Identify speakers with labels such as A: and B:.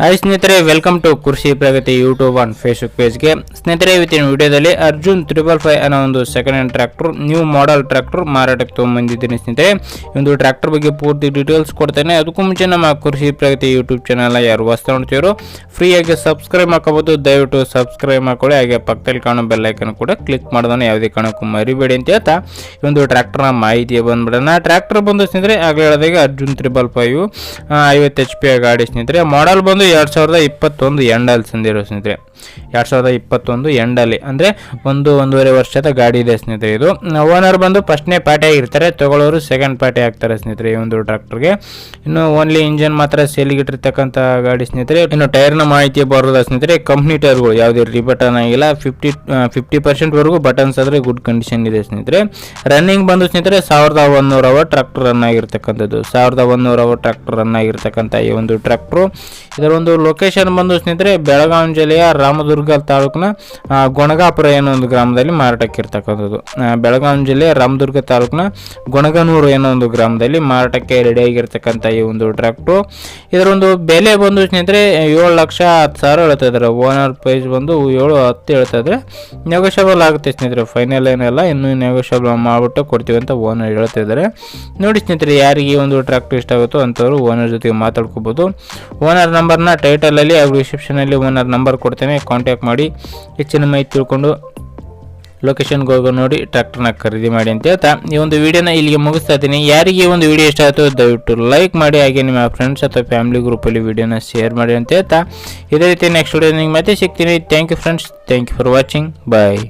A: Hi ಸ್ನೇಹಿತರೆ, welcome to ಕೃಷಿ ಪ್ರಗತಿ YouTube on Facebook ಪೇಜ್ಗೆ. ಸ್ನೇಹಿತರೆ, ಇವತ್ತಿನ ವಿಡಿಯೋದಲ್ಲಿ ಅರ್ಜುನ್ 555 ಅನ್ನೋ ಒಂದು second hand tractor, new model tractor ಮಾರಾಟಕ್ಕೆ ತೊಗೊಂಬಂದಿದ್ದೀನಿ. ಸ್ನೇಹಿತರೆ, ಒಂದು ಟ್ರ್ಯಾಕ್ಟರ್ ಬಗ್ಗೆ ಪೂರ್ತಿ ಡೀಟೇಲ್ಸ್ ಕೊಡ್ತೇನೆ. ಅದಕ್ಕೂ ಮುಂಚೆ ನಮ್ಮ ಕೃಷಿ ಪ್ರಗತಿ ಯೂಟ್ಯೂಬ್ ಚಾನಲ್ ಯಾರು ಹೊಸ ನೋಡ್ತೀರೋ ಫ್ರೀಯಾಗಿ ಸಬ್ಸ್ಕ್ರೈಬ್ ಮಾಡ್ಕೋಬಹುದು. ದಯವಿಟ್ಟು ಸಬ್ಸ್ಕ್ರೈಬ್ ಮಾಡ್ಕೊಳ್ಳಿ. ಹಾಗೆ ಪಕ್ಕದಲ್ಲಿ ಕಾಣೋ ಬೆಲ್ ಐಕನ್ ಕೂಡ ಕ್ಲಿಕ್ ಮಾಡೋದನ್ನ ಯಾವುದೇ ಕಾರಣಕ್ಕೂ ಮರಿಬೇಡಿ ಅಂತ ಹೇಳ್ತಾ ಈ ಒಂದು ಟ್ರ್ಯಾಕ್ಟರ್ನ ಮಾಹಿತಿ ಬಂದ್ಬಿಡೋಣ. ಟ್ರ್ಯಾಕ್ಟರ್ ಬಂದು ಸ್ನೇಹಿತರೆ ಆಗಲೇ ಹೇಳಿದಾಗ ಅರ್ಜುನ್ 555 50 HP ಗಾಡಿ. ಸ್ನೇಹಿತರೆ, ಮಾಡೆಲ್ ಬಂದು 2021 ಎಂಡಲ್ಲಿ ಸಂದಿರೋ ಸ್ನೇಹಿತರೆ. 2021 ಎಂಡಲ್ಲಿ ಅಂದರೆ ಒಂದೂವರೆ ವರ್ಷದ ಗಾಡಿ ಇದೆ ಸ್ನೇಹಿತರೆ. ಇದು ಓನರ್ ಬಂದು ಫಸ್ಟ್ನೇ ಪಾರ್ಟಿ ಆಗಿರ್ತಾರೆ, ತಗೊಳ್ಳೋರು ಸೆಕೆಂಡ್ ಪಾರ್ಟಿ ಆಗ್ತಾರೆ ಸ್ನೇಹಿತರೆ ಈ ಒಂದು ಟ್ರ್ಯಾಕ್ಟರ್ಗೆ. ಇನ್ನು ಓನ್ಲಿ ಇಂಜನ್ ಮಾತ್ರ ಸೇಲಿಗಿಟ್ಟಿರ್ತಕ್ಕಂಥ ಗಾಡಿ ಸ್ನೇಹಿತರೆ. ಇನ್ನು ಟೈರ್ನ ಮಾಹಿತಿ ಬರೋದ ಸ್ನೇಹಿತರೆ, ಕಂಪ್ನಿ ಟೈರ್ಗಳು ಯಾವುದೇ ರಿಬಟನ್ ಆಗಿಲ್ಲ. 50% ವರೆಗೂ ಬಟನ್ಸ್ ಆದರೆ ಗುಡ್ ಕಂಡೀಷನ್ ಇದೆ ಸ್ನೇಹಿತರೆ. ರನ್ನಿಂಗ್ ಬಂದು ಸ್ನೇಹಿತರೆ 1100 ಅವರ್ ಟ್ರ್ಯಾಕ್ಟರ್ ರನ್ ಆಗಿರ್ತಕ್ಕಂಥದ್ದು. 1100 ಅವರ್ ಟ್ರ್ಯಾಕ್ಟರ್ ರನ್ ಆಗಿರ್ತಕ್ಕಂಥ ಈ ಒಂದು ಟ್ರ್ಯಾಕ್ಟರ್. ಇದರ ಒಂದು ಲೊಕೇಶನ್ ಬಂದು ಸ್ನೇಹಿತರೆ ಬೆಳಗಾವಿ ಜಿಲ್ಲೆಯ ರಾಮದುರ್ಗ ತಾಲೂಕಿನ ಗೊಣಗಾಪುರ ಏನೋ ಒಂದು ಗ್ರಾಮದಲ್ಲಿ ಮಾರಾಟಕ್ಕೆ ಇರ್ತಕ್ಕಂಥದ್ದು. ಬೆಳಗಾವಿ ಜಿಲ್ಲೆಯ ರಾಮದುರ್ಗ ತಾಲೂಕಿನ ಗೊಣಗನೂರು ಏನೋ ಒಂದು ಗ್ರಾಮದಲ್ಲಿ ಮಾರಾಟಕ್ಕೆ ರೆಡಿ ಆಗಿರ್ತಕ್ಕಂಥ ಈ ಒಂದು ಟ್ರ್ಯಾಕ್ಟರ್. ಇದರ ಒಂದು ಬೆಲೆ ಬಂದು ಸ್ನೇಹಿತರೆ 7,10,000 ಹೇಳ್ತಾ ಇದ್ದಾರೆ. ಓನರ್ ಪ್ರೈಸ್ ಬಂದು 7,10 ಹೇಳ್ತಾ ಇದ್ದಾರೆ. ನೆಗೋಷಿಯಬಲ್ ಆಗುತ್ತೆ ಸ್ನೇಹಿತರೆ, ಫೈನಲ್ ಏನೆಲ್ಲ ಇನ್ನೂ ನೆಗೋಷಿಯಬಲ್ ಮಾಡಿಬಿಟ್ಟು ಕೊಡ್ತೀವಿ ಅಂತ ಓನರ್ ಹೇಳ್ತಾ ಇದ್ದಾರೆ. ನೋಡಿ ಸ್ನೇಹಿತರೆ, ಯಾರಿಗೆ ಒಂದು ಟ್ರ್ಯಾಕ್ಟರ್ ಇಷ್ಟ ಆಗುತ್ತೋ ಅಂಥವ್ರು ಓನರ್ ಜೊತೆಗೆ ಮಾತಾಡ್ಕೋಬೋದು. ಓನರ್ ನಂಬರ್ನ ಟೈಟಲಲ್ಲಿ ಹಾಗೂ ರಿಸೆಪ್ಷನಲ್ಲಿ ಓನರ್ ನಂಬರ್ ಕೊಡ್ತೇನೆ, ಕಾಂಟ್ಯಾಕ್ಟ್ ಮಾಡಿ ಹೆಚ್ಚಿನ ಮಾಹಿತಿ ತಿಳ್ಕೊಂಡು ಲೊಕೇಶನ್ಗೆ ಹೋಗೋ ನೋಡಿ ಟ್ರ್ಯಾಕ್ಟರ್ನ ಖರೀದಿ ಮಾಡಿ ಅಂತ ಹೇಳ್ತಾ ಈ ಒಂದು ವಿಡಿಯೋನ ಇಲ್ಲಿಗೆ ಮುಗಿಸ್ತಾ ಇದ್ದೀನಿ. ಯಾರಿಗೆ ಈ ಒಂದು ವಿಡಿಯೋ ಇಷ್ಟ ಆಯಿತು ದಯವಿಟ್ಟು ಲೈಕ್ ಮಾಡಿ, ಹಾಗೆ ನಿಮ್ಮ ಫ್ರೆಂಡ್ಸ್ ಅಥವಾ ಫ್ಯಾಮಿಲಿ ಗ್ರೂಪಲ್ಲಿ ವಿಡಿಯೋನ ಶೇರ್ ಮಾಡಿ ಅಂತ ಹೇಳ್ತಾ ಇದೇ ರೀತಿ ನೆಕ್ಸ್ಟ್ ವಿಡಿಯೋ ನಿಮಗೆ ಮತ್ತೆ ಸಿಗ್ತೀನಿ. Thank you friends, thank you for watching, bye.